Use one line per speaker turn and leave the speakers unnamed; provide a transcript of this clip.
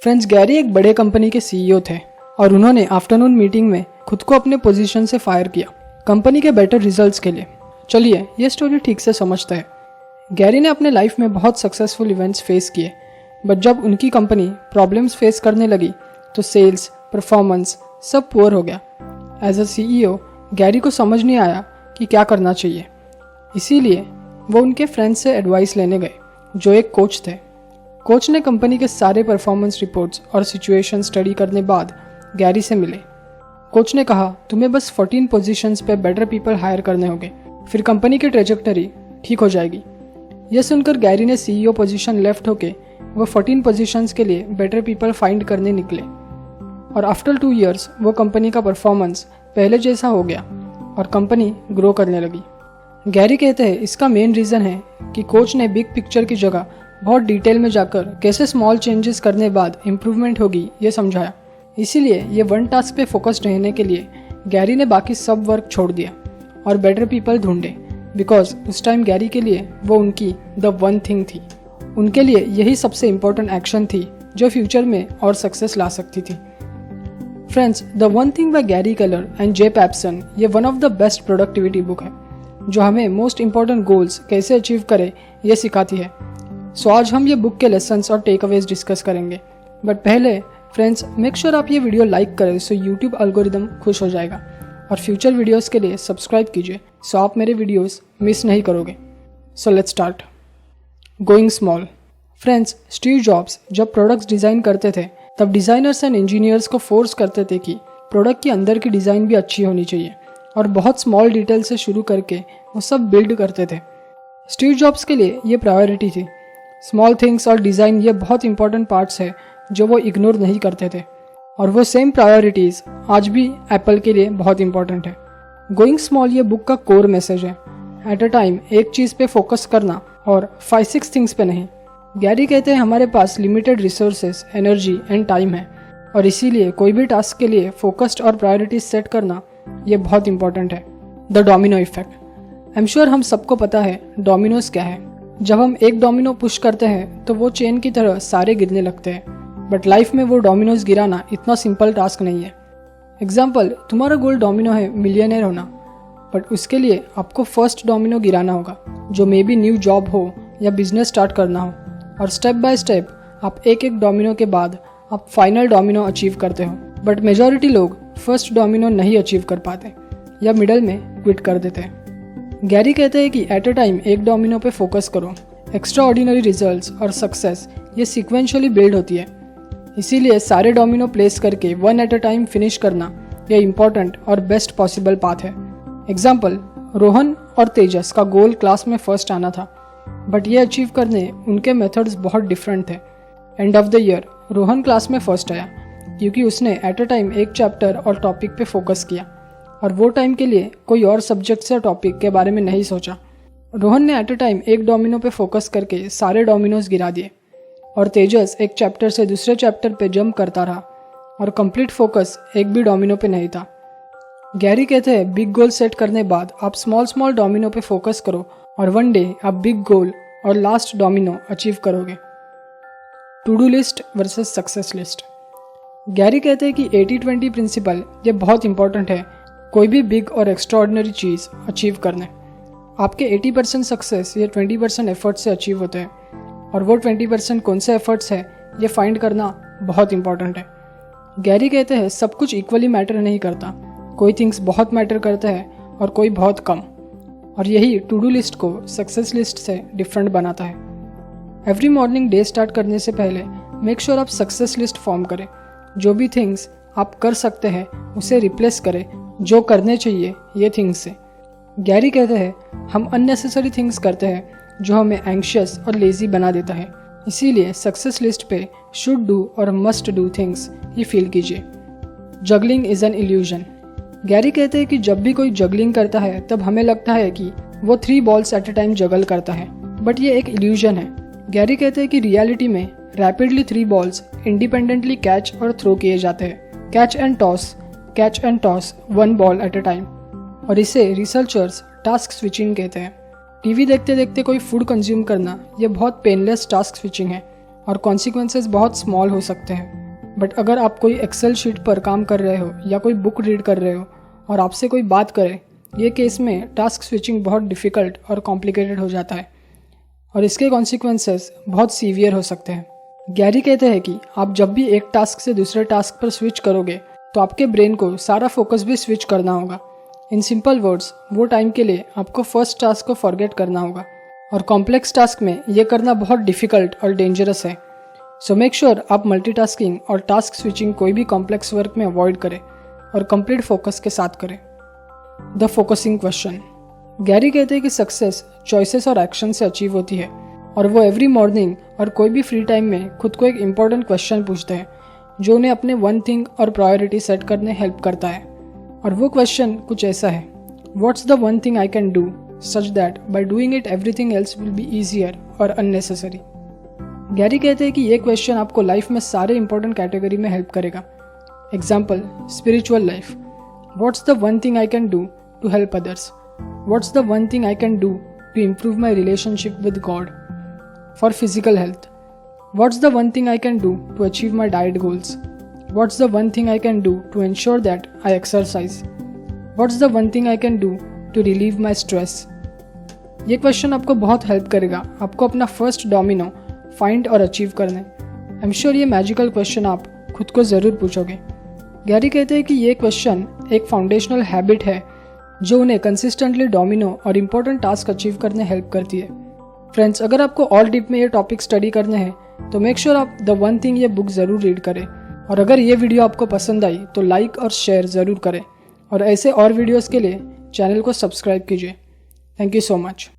Friends, Gary एक बड़े company के सीईओ थे और उन्होंने आफ्टरनून मीटिंग में खुद को अपने पोजीशन से फायर किया कंपनी के बेटर रिजल्ट्स के लिए। चलिए ये स्टोरी ठीक से समझते हैं। गैरी ने अपने लाइफ में बहुत सक्सेसफुल इवेंट्स फेस किए, बट जब उनकी कंपनी प्रॉब्लम्स फेस करने लगी तो सेल्स, परफॉर्मेंस सब पुअर हो गया। एज अ सीईओ गैरी को समझ नहीं आया कि क्या करना चाहिए, इसीलिए वो उनके फ्रेंड्स से एडवाइस लेने गए जो एक कोच थे। कोच ने कंपनी के सारे परफॉर्मेंस रिपोर्ट्स और सिचुएशन स्टडी करने बाद गैरी से मिले। कोच ने कहा, तुम्हें बस 14 पोजीशंस पे बेटर पीपल हायर करने होंगे, फिर कंपनी की ट्रेजेक्टरी ठीक हो जाएगी। यह सुनकर गैरी ने सीईओ पोजीशन लेफ्ट होके वो 14 पोजीशंस के लिए बेटर पीपल फाइंड करने निकले और आफ्टर 2 इयर्स वो कंपनी का परफॉर्मेंस पहले जैसा हो गया और कंपनी ग्रो करने लगी। गैरी कहते हैं इसका मेन रीज़न है कि कोच ने बिग पिक्चर की जगह बहुत डिटेल में जाकर कैसे स्मॉल चेंजेस करने बाद इम्प्रूवमेंट होगी ये समझाया। इसीलिए ये वन टास्क पे फोकस्ड रहने के लिए गैरी ने बाकी सब वर्क छोड़ दिया और बेटर पीपल ढूंढे, बिकॉज उस टाइम गैरी के लिए वो उनकी द वन थिंग थी। उनके लिए यही सबसे इम्पोर्टेंट एक्शन थी जो फ्यूचर में और सक्सेस ला सकती थी। Friends, the one thing by Gary Keller and Jay Papasan ये one of the best productivity book है जो हमें मोस्ट इम्पॉर्टेंट गोल्स कैसे अचीव करें ये सिखाती है। सो आज हम ये बुक के लेसन्स और टेक अवेज डिस्कस करेंगे, बट पहले फ्रेंड्स मेक श्योर आप ये वीडियो लाइक करें सो यूट्यूब एल्गोरिदम खुश हो जाएगा और फ्यूचर वीडियोस के लिए सब्सक्राइब कीजिए सो आप मेरे वीडियोस मिस नहीं करोगे। So let's start. Going small. Friends, Steve jobs जब प्रोडक्ट्स डिज़ाइन करते थे तब डिज़ाइनर्स एंड इंजीनियर्स को फोर्स करते थे कि प्रोडक्ट की अंदर की डिज़ाइन भी अच्छी होनी चाहिए और बहुत स्मॉल डिटेल से शुरू करके वो सब बिल्ड करते थे। स्टीव जॉब्स के लिए ये प्रायोरिटी थी। स्मॉल थिंग्स और डिज़ाइन ये बहुत इंपॉर्टेंट पार्ट्स है जो वो इग्नोर नहीं करते थे और वो सेम प्रायोरिटीज़ आज भी एप्पल के लिए बहुत इंपॉर्टेंट है। गोइंग स्मॉल ये बुक का कोर मैसेज है। एट अ टाइम एक चीज़ पे फोकस करना और 5-6 थिंग्स पे नहीं। गैरी कहते हैं हमारे पास limited resources, energy and time है और इसीलिए कोई भी टास्क के लिए फोकस्ड और प्रायोरिटीज सेट करना ये बहुत इंपॉर्टेंट है। The domino effect. I am sure हम सबको पता है डोमिनोज क्या है। जब हम एक डोमिनो पुश करते हैं तो वो चेन की तरह सारे गिरने लगते हैं, बट लाइफ में वो डोमिनोज गिराना इतना सिंपल टास्क नहीं है। एग्जाम्पल, तुम्हारा गोल डोमिनो है मिलियनेयर होना, बट उसके लिए आपको फर्स्ट डोमिनो गिराना होगा जो मे बी न्यू जॉब हो या बिजनेस स्टार्ट करना हो, और स्टेप बाय स्टेप आप एक एक डोमिनो के बाद आप फाइनल डोमिनो अचीव करते हो। बट मेजॉरिटी लोग फर्स्ट डोमिनो नहीं अचीव कर पाते या मिडल में क्विट कर देते हैं। गैरी कहते हैं कि एट अ टाइम एक डोमिनो पे फोकस करो। एक्स्ट्रा ऑर्डिनरी रिजल्ट्स और सक्सेस ये सीक्वेंशियली बिल्ड होती है, इसीलिए सारे डोमिनो प्लेस करके one at a time finish करना यह इंपॉर्टेंट और बेस्ट पॉसिबल पाथ है। एग्जाम्पल, रोहन और तेजस का गोल क्लास में फर्स्ट आना था, बट ये अचीव करने उनके मेथड्स बहुत डिफरेंट थे। End of the year Rohan class में फर्स्ट आया क्योंकि उसने एट अ टाइम एक चैप्टर और टॉपिक पे फोकस किया और वो टाइम के लिए कोई और सब्जेक्ट या टॉपिक के बारे में नहीं सोचा। रोहन ने एट अ टाइम एक डोमिनो पे फोकस करके सारे डोमिनोज गिरा दिए और तेजस एक चैप्टर से दूसरे चैप्टर पे जंप करता रहा और कंप्लीट फोकस एक भी डोमिनो पे नहीं था। गैरी कहते हैं बिग गोल सेट करने बाद आप स्मॉल डोमिनो पे फोकस करो और वन डे आप बिग गोल और लास्ट डोमिनो अचीव करोगे। To do list versus success list. Gary कहते हैं कि 80-20 प्रिंसिपल ये बहुत इंपॉर्टेंट है कोई भी बिग और एक्स्ट्राऑर्डिनरी चीज़ अचीव करने। आपके 80% सक्सेस ये 20% एफर्ट से अचीव होते हैं और वो 20% कौन से एफर्ट्स है ये फाइंड करना बहुत इंपॉर्टेंट है। गैरी कहते हैं सब कुछ इक्वली मैटर नहीं करता, कोई थिंग्स बहुत मैटर करते हैं और कोई बहुत कम, और यही टू डू लिस्ट को सक्सेस लिस्ट से डिफरेंट बनाता है। एवरी मॉर्निंग डे स्टार्ट करने से पहले मेक श्योर आप सक्सेस लिस्ट फॉर्म करें। जो भी थिंग्स आप कर सकते हैं उसे रिप्लेस करें जो करने चाहिए ये थिंग्स से। गैरी कहते हैं हम अननेसेसरी थिंग्स करते हैं जो हमें एंग्शियस और लेजी बना देता है, इसीलिए सक्सेस लिस्ट पे शुड डू और मस्ट डू थिंग्स ही फील कीजिए। Juggling is an illusion. Gary कहते हैं कि जब भी कोई जगलिंग करता है तब हमें लगता है कि वो 3 बॉल्स एट अ टाइम जगल करता है, बट ये एक इल्यूजन है। गैरी कहते हैं कि रियलिटी में रैपिडली 3 बॉल्स इंडिपेंडेंटली कैच और थ्रो किए जाते हैं। Catch and toss 1 ball at a time, और इसे रिसर्चर्स टास्क स्विचिंग कहते हैं। टीवी देखते देखते कोई फूड कंज्यूम करना ये बहुत पेनलेस टास्क स्विचिंग है और कॉन्सिक्वेंसेस बहुत स्मॉल हो सकते हैं। बट अगर आप कोई एक्सेल शीट पर काम कर रहे हो या कोई बुक रीड कर रहे हो और आपसे कोई बात करे, ये केस में टास्क स्विचिंग बहुत डिफ़िकल्ट और कॉम्प्लिकेटेड हो जाता है और इसके कॉन्सिक्वेंसेस बहुत सीवियर हो सकते हैं। गैरी कहते हैं कि आप जब भी एक टास्क से दूसरे टास्क पर स्विच करोगे तो आपके ब्रेन को सारा फोकस भी स्विच करना होगा। इन सिंपल वर्ड्स, वो टाइम के लिए आपको फर्स्ट टास्क को फॉरगेट करना होगा और कॉम्प्लेक्स टास्क में ये करना बहुत डिफ़िकल्ट और डेंजरस है। सो मेक श्योर आप मल्टीटास्किंग और टास्क स्विचिंग कोई भी कॉम्प्लेक्स वर्क में अवॉइड करें और कंप्लीट फोकस के साथ करें। The focusing question. गैरी कहते हैं कि सक्सेस चॉइसेस और एक्शन से अचीव होती है और वो एवरी मॉर्निंग और कोई भी फ्री टाइम में खुद को एक इम्पॉर्टेंट क्वेश्चन पूछते हैं जो उन्हें अपने वन थिंग और प्रायोरिटी सेट करने हेल्प करता है। और वो क्वेश्चन कुछ ऐसा है, what's the one thing I can do such that by doing it everything else will be easier और अननेसेसरी। गैरी कहते हैं कि ये क्वेश्चन आपको लाइफ में सारे इंपॉर्टेंट कैटेगरी में हेल्प करेगा। Example, spiritual life, what's the one thing I can do to help others, what's the one thing I can do to improve my relationship with God. For physical health, what's the one thing I can do to achieve my diet goals? What's the one thing I can do to ensure that I exercise? What's the one thing I can do to relieve my stress? ये question आपको बहुत help करेगा आपको अपना first domino find और achieve करने। I am sure ये magical question आप खुद को ज़रूर पूछोगे। गैरी कहते हैं कि ये क्वेश्चन एक फाउंडेशनल हैबिट है जो उन्हें कंसिस्टेंटली डोमिनो और इम्पोर्टेंट टास्क अचीव करने हेल्प करती है। फ्रेंड्स, अगर आपको और डीप में ये टॉपिक स्टडी करने हैं तो मेक श्योर आप द वन थिंग ये बुक ज़रूर रीड करें और अगर ये वीडियो आपको पसंद आई तो लाइक और शेयर ज़रूर करें और ऐसे और वीडियोस के लिए चैनल को सब्सक्राइब कीजिए। Thank you so much.